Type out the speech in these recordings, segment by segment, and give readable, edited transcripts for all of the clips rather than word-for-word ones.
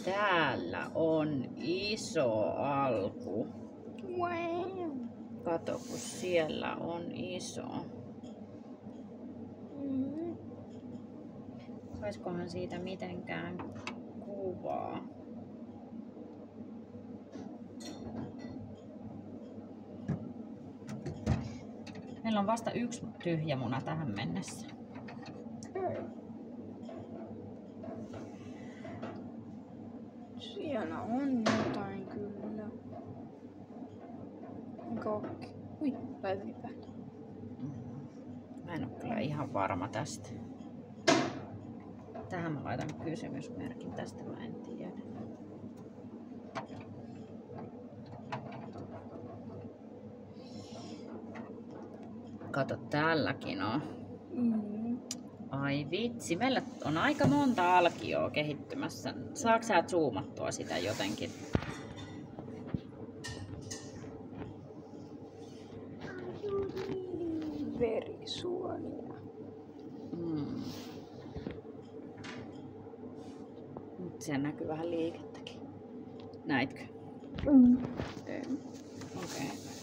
Täällä on iso alku. Wow. Kato, kun siellä on iso. Saiskohan siitä mitenkään kuvaa? Meillä on vasta yksi tyhjä muna tähän mennessä. Siellä on jotain kyllä. Kokki. Ui, päiväni päällä. Mä en oo kyllä ihan varma tästä. Tähän mä laitan kysymysmerkin, tästä mä en tiedä. Kato, täälläkin on. Ai vitsi, meillä on aika monta alkioa kehittymässä. Saatko sä zoomattua sitä jotenkin? Verisuonia. Nyt siellä näkyy vähän liikettäkin. Näitkö? Okei.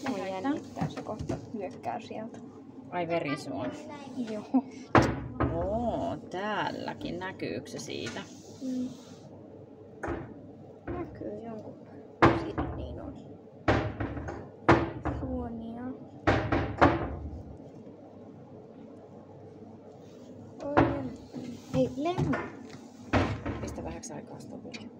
Mua jännittää, se kohta hyökkää sieltä. Ai verisuoni. Joo. Oo, täälläkin. Näkyykö se siitä? Näkyy jonkun. Siitä niin on. Suonia. Oi, ei, lemmu. Pistä vähäksi aikaa stopille.